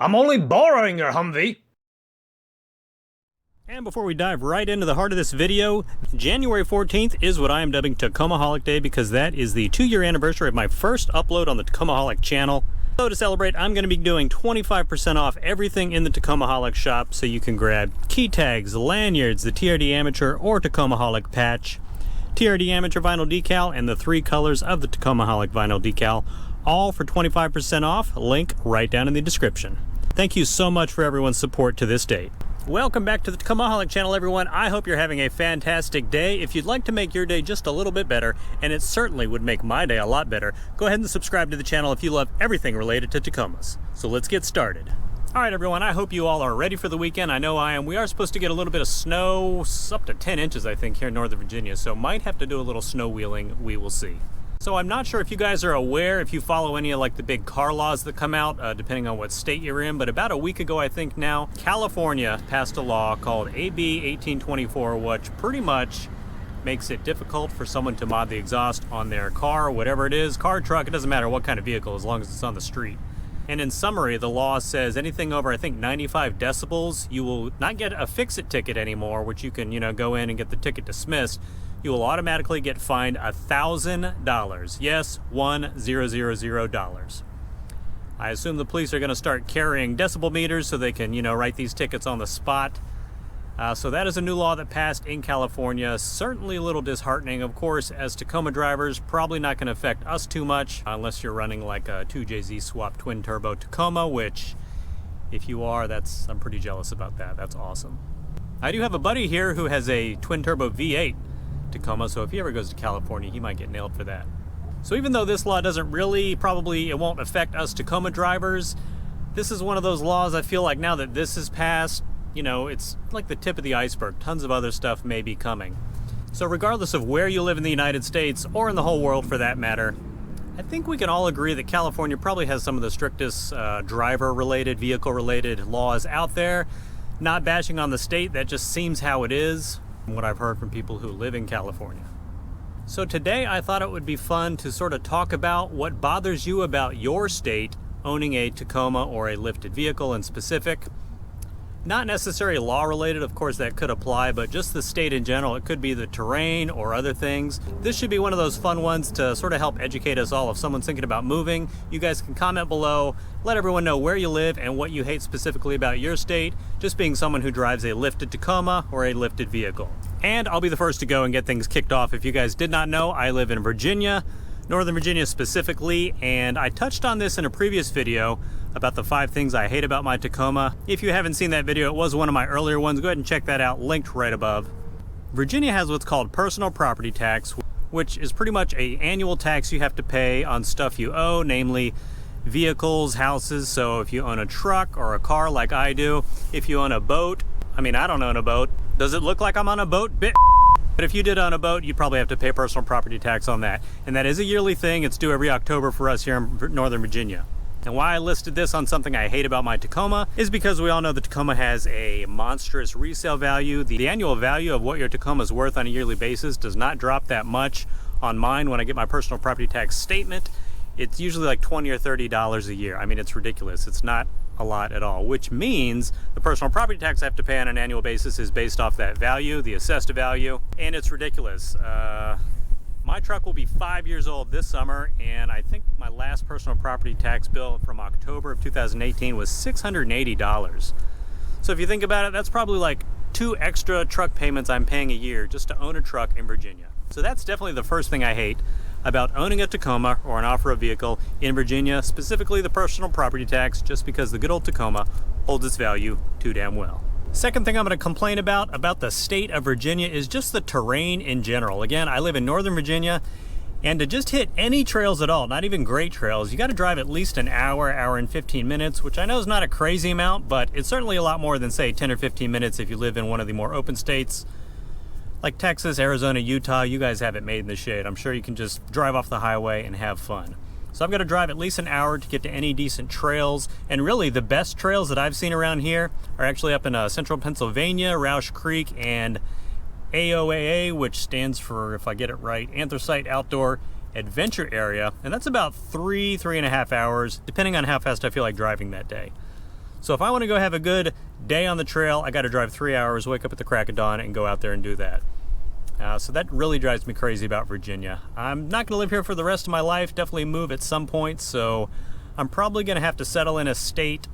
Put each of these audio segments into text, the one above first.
I'm only borrowing your Humvee. And before we dive right into the heart of this video, January 14th is what I am dubbing Tacomaholic Day because that is the 2-year anniversary of my first upload on the Tacomaholic channel. So to celebrate, I'm going to be doing 25% off everything in the Tacomaholic shop, so you can grab key tags, lanyards, the TRD Amateur or Tacomaholic patch, TRD Amateur vinyl decal, and the 3 colors of the Tacomaholic vinyl decal, all for 25% off. Link right down in the description. Thank you so much for everyone's support to this date. Welcome back to the Tacomaholic channel, everyone. I hope you're having a fantastic day. If you'd like to make your day just a little bit better, and it certainly would make my day a lot better, go ahead and subscribe to the channel if you love everything related to Tacomas. So let's get started. All right, everyone, I hope you all are ready for the weekend. I know I am. We are supposed to get a little bit of snow, up to 10 inches, I think, here in Northern Virginia, so might have to do a little snow wheeling. We will see. So I'm not sure if you guys are aware, if you follow any of like the big car laws that come out, depending on what state you're in, but about a week ago, I think now, California passed a law called AB 1824, which pretty much makes it difficult for someone to mod the exhaust on their car, whatever it is, car, truck, it doesn't matter what kind of vehicle, as long as it's on the street. And in summary, the law says anything over, I think, 95 decibels, you will not get a fix-it ticket anymore, which you can, go in and get the ticket dismissed. You will automatically get fined $1,000. Yes, $1,000. I assume the police are going to start carrying decibel meters so they can, write these tickets on the spot. So that is a new law that passed in California. Certainly a little disheartening. Of course, as Tacoma drivers, probably not going to affect us too much unless you're running like a 2JZ swap twin turbo Tacoma, which if you are, I'm pretty jealous about that. That's awesome. I do have a buddy here who has a twin turbo V8 Tacoma, so if he ever goes to California, he might get nailed for that. So even though this law doesn't really, it won't affect us Tacoma drivers, this is one of those laws I feel like now that this is passed, it's like the tip of the iceberg. Tons of other stuff may be coming. So regardless of where you live in the United States, or in the whole world for that matter, I think we can all agree that California probably has some of the strictest driver-related, vehicle-related laws out there. Not bashing on the state, that just seems how it is, from what I've heard from people who live in California. So today I thought it would be fun to sort of talk about what bothers you about your state owning a Tacoma or a lifted vehicle in specific. Not necessarily law related, of course that could apply, but just the state in general. It could be the terrain or other things. This should be one of those fun ones to sort of help educate us all. If someone's thinking about moving, you guys can comment below, let everyone know where you live and what you hate specifically about your state, just being someone who drives a lifted Tacoma or a lifted vehicle. And I'll be the first to go and get things kicked off. If you guys did not know, I live in Virginia, Northern Virginia specifically, and I touched on this in a previous video about the 5 things I hate about my Tacoma. If you haven't seen that video, it was one of my earlier ones. Go ahead and check that out, linked right above. Virginia has what's called personal property tax, which is pretty much an annual tax you have to pay on stuff you own, namely vehicles, houses. So if you own a truck or a car like I do, if you own a boat, I don't own a boat. Does it look like I'm on a boat? But if you did own a boat, you'd probably have to pay personal property tax on that. And that is a yearly thing. It's due every October for us here in Northern Virginia. And why I listed this on something I hate about my Tacoma is because we all know the Tacoma has a monstrous resale value. The annual value of what your Tacoma is worth on a yearly basis does not drop that much. On mine, when I get my personal property tax statement, it's usually like $20 or $30 a year. It's ridiculous. It's not a lot at all, which means the personal property tax I have to pay on an annual basis is based off that value, the assessed value, and it's ridiculous. My truck will be 5 years old this summer, and I think my last personal property tax bill from October of 2018 was $680. So if you think about it, that's probably like 2 extra truck payments I'm paying a year just to own a truck in Virginia. So that's definitely the first thing I hate about owning a Tacoma or an off-road vehicle in Virginia, specifically the personal property tax, just because the good old Tacoma holds its value too damn well. Second thing I'm going to complain about the state of Virginia is just the terrain in general. Again, I live in Northern Virginia, and to just hit any trails at all, not even great trails, you got to drive at least an hour and 15 minutes, which I know is not a crazy amount, but it's certainly a lot more than, say, 10 or 15 minutes if you live in one of the more open states like Texas, Arizona, Utah. You guys have it made in the shade. I'm sure you can just drive off the highway and have fun. So I've got to drive at least an hour to get to any decent trails. And really the best trails that I've seen around here are actually up in central Pennsylvania, Roush Creek, and AOAA, which stands for, if I get it right, Anthracite Outdoor Adventure Area. And that's about 3.5 hours, depending on how fast I feel like driving that day. So if I want to go have a good day on the trail, I got to drive 3 hours, wake up at the crack of dawn, and go out there and do that. So that really drives me crazy about Virginia. I'm not going to live here for the rest of my life, definitely move at some point, so I'm probably going to have to settle in a state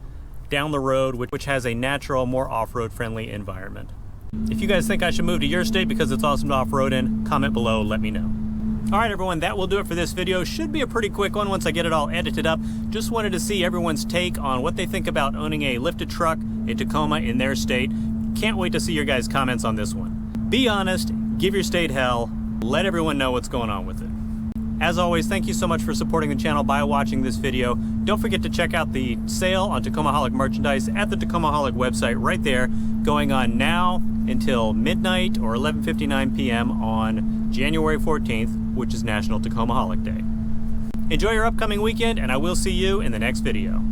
down the road which has a natural, more off-road friendly environment. If you guys think I should move to your state because it's awesome to off-road in, comment below, let me know. Alright everyone, that will do it for this video. Should be a pretty quick one once I get it all edited up. Just wanted to see everyone's take on what they think about owning a lifted truck, a Tacoma in their state. Can't wait to see your guys' comments on this one. Be honest, give your state hell, let everyone know what's going on with it. As always, thank you so much for supporting the channel by watching this video. Don't forget to check out the sale on Tacomaholic merchandise at the Tacomaholic website right there, going on now until midnight or 11:59 p.m. on January 14th, which is National Tacomaholic Day. Enjoy your upcoming weekend, and I will see you in the next video.